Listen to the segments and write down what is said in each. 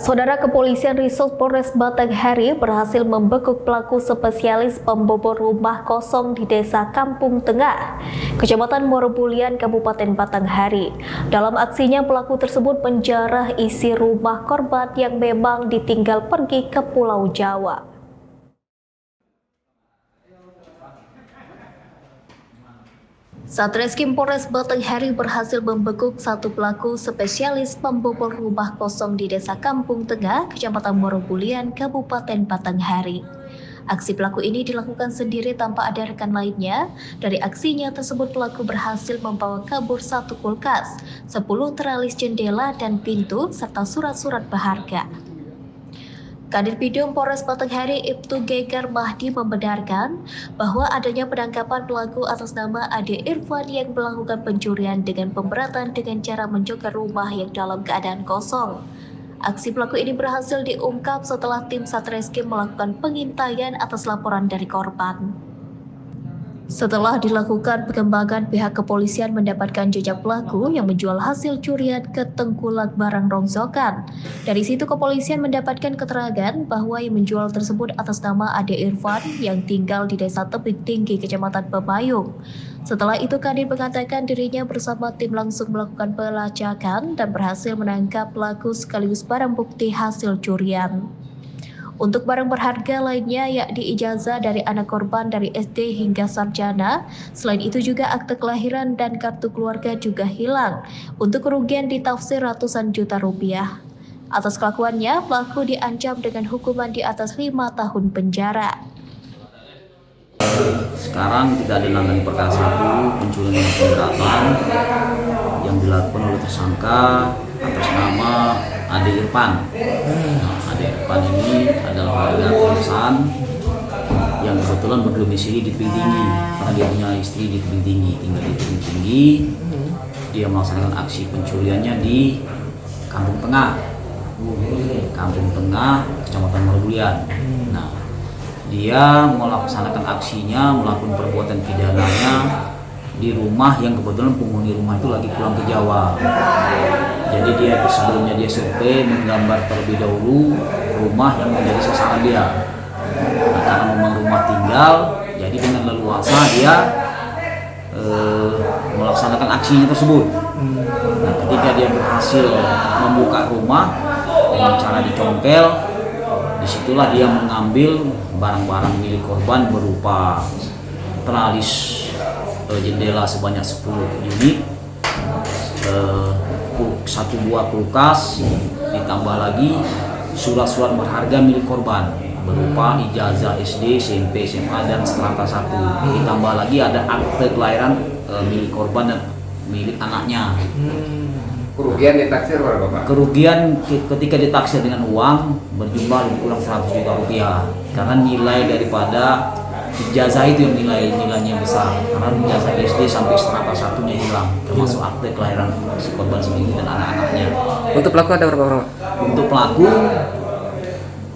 Saudara, Kepolisian Resort Polres Batanghari berhasil membekuk pelaku spesialis pembobol rumah kosong di Desa Kampung Tengah, Kecamatan Morobulian, Kabupaten Batanghari. Dalam aksinya, pelaku tersebut menjarah isi rumah korban yang memang ditinggal pergi ke Pulau Jawa. Satreskrim Polres Batanghari berhasil membekuk satu pelaku spesialis pembobol rumah kosong di Desa Kampung Tengah, Kecamatan Morobulian, Kabupaten Batanghari. Aksi pelaku ini dilakukan sendiri tanpa ada rekan lainnya. Dari aksinya tersebut, pelaku berhasil membawa kabur satu kulkas, 10 teralis jendela dan pintu, serta surat-surat berharga. Kadif Bidum Polres Batanghari Ibtu Gegar Mahdi membenarkan bahwa adanya penangkapan pelaku atas nama Ade Irfan yang melakukan pencurian dengan pemberatan dengan cara menjoger rumah yang dalam keadaan kosong. Aksi pelaku ini berhasil diungkap setelah tim Satreskrim melakukan pengintaian atas laporan dari korban. Setelah dilakukan pengembangan, pihak kepolisian mendapatkan jejak pelaku yang menjual hasil curian ke tengkulak barang rongsokan. Dari situ kepolisian mendapatkan keterangan bahwa yang menjual tersebut atas nama Ade Irfan yang tinggal di Desa Tebing Tinggi, Kecamatan Pepayung. Setelah itu, Kadin mengatakan dirinya bersama tim langsung melakukan pelacakan dan berhasil menangkap pelaku sekaligus barang bukti hasil curian. Untuk barang berharga lainnya, yakni ijazah dari anak korban dari SD hingga sarjana. Selain itu juga akte kelahiran dan kartu keluarga juga hilang. Untuk kerugian ditafsir ratusan juta rupiah. Atas kelakuannya, pelaku diancam dengan hukuman di atas 5 tahun penjara. Sekarang kita menangani perkara 1 pencurian dengan pemberatan yang dilakukan oleh tersangka atas nama Ade Irfan. Ade Irfan ini adalah warga Kosan yang kebetulan berdomisili di Tebing Tinggi karena dia punya istri di Tebing Tinggi, tinggal di Tebing Tinggi. Dia melaksanakan aksi pencuriannya di Kampung Tengah, Kecamatan Morobulian. Nah, dia melaksanakan aksinya, melakukan perbuatan pidananya di rumah yang kebetulan penghuni rumah itu lagi pulang ke Jawa. Jadi dia sebelumnya dia survei menggambar terlebih dahulu rumah yang menjadi sasaran dia. Nah, karena memang rumah tinggal, jadi dengan leluasa dia melaksanakan aksinya tersebut. Nah, ketika dia berhasil membuka rumah dengan cara dicongkel, disitulah dia mengambil barang-barang milik korban berupa teralis jendela sebanyak 10 unit, satu buah kulkas, ditambah lagi surat-surat berharga milik korban berupa ijazah SD, SMP, SMA, dan strata 1. Ditambah lagi ada akte kelahiran milik korban dan milik anaknya. Kerugian ditaksir berapa, Pak? Kerugian ketika ditaksir dengan uang berjumlah lebih kurang 100 juta rupiah karena nilai daripada ijazah itu yang nilainya besar, karena ijazah SD sampai strata 1-nya hilang, termasuk akte kelahiran si korban sendiri dan anak-anaknya. Untuk pelaku ada berapa orang? Untuk pelaku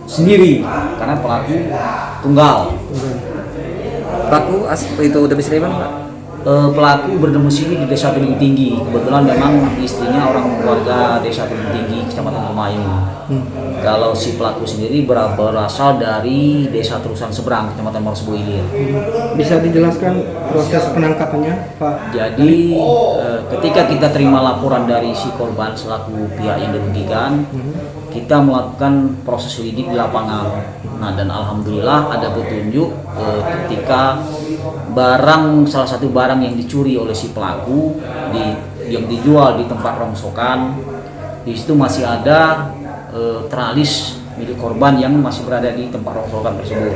sendiri, karena pelaku tunggal. Pelaku itu domisili mana, Pak? Pelaku berdomisili di Desa Tebing Tinggi. Kebetulan memang istrinya orang warga Desa Tebing Tinggi, Kecamatan Pepayung. Kalau si pelaku sendiri berasal dari Desa Terusan Seberang, Kecamatan Morobulian. Bisa dijelaskan proses penangkapannya, Pak? Jadi ketika kita terima laporan dari si korban selaku pihak yang dirugikan, kita melakukan proses lidik di lapangan. Nah, dan alhamdulillah ada petunjuk ketika salah satu barang yang dicuri oleh si pelaku yang dijual di tempat rongsokan, di situ masih ada teralis milik korban yang masih berada di tempat rongsokan tersebut.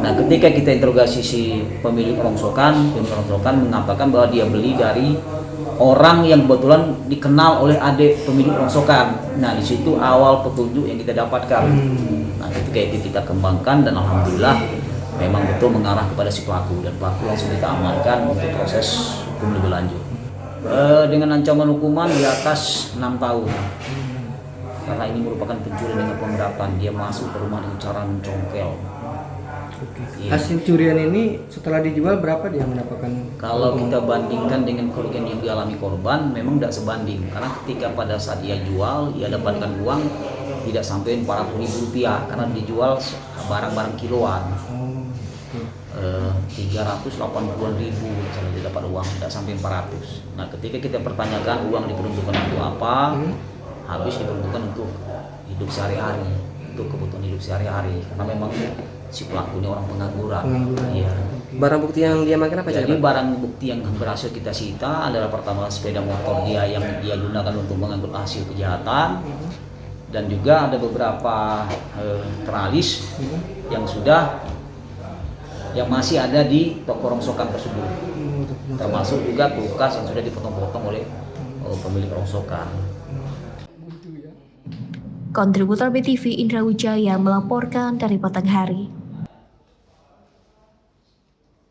Nah, ketika kita interogasi si pemilik rongsokan mengatakan bahwa dia beli dari orang yang kebetulan dikenal oleh adik pemilik rongsokan. Nah, di situ awal petunjuk yang kita dapatkan. Nah, ketika itu kita kembangkan dan alhamdulillah memang betul mengarah kepada si pelaku, dan pelaku langsung kita amankan untuk proses hukum lebih lanjut. Dengan ancaman hukuman di atas 6 tahun. Karena ini merupakan pencurian dengan pemberatan, dia masuk ke rumah dengan cara mencongkel. Ya. Hasil curian ini setelah dijual berapa dia mendapatkan? Kalau kita bandingkan dengan kerugian yang dialami korban, memang tidak sebanding. Karena ketika pada saat ia jual, ia dapatkan uang tidak sampai 400.000 rupiah karena dijual barang-barang kiloan. 380.000 misalnya dia dapat uang, tidak sampai 400. Nah ketika kita pertanyakan uang diperuntukkan untuk apa, habis diperuntukkan untuk hidup sehari-hari, untuk kebutuhan hidup sehari-hari, karena memang si pelaku ini orang pengangguran. Iya. Barang bukti yang dia makan apa Jadi Pak? barang bukti yang berhasil kita sita adalah pertama sepeda motor dia yang dia gunakan untuk mengangkut hasil kejahatan, dan juga ada beberapa teralis yang masih ada di toko rongsokan tersebut, termasuk juga kulkas yang sudah dipotong-potong oleh pemilik rongsokan. Kontributor BTV Indra Wijaya melaporkan dari Batanghari.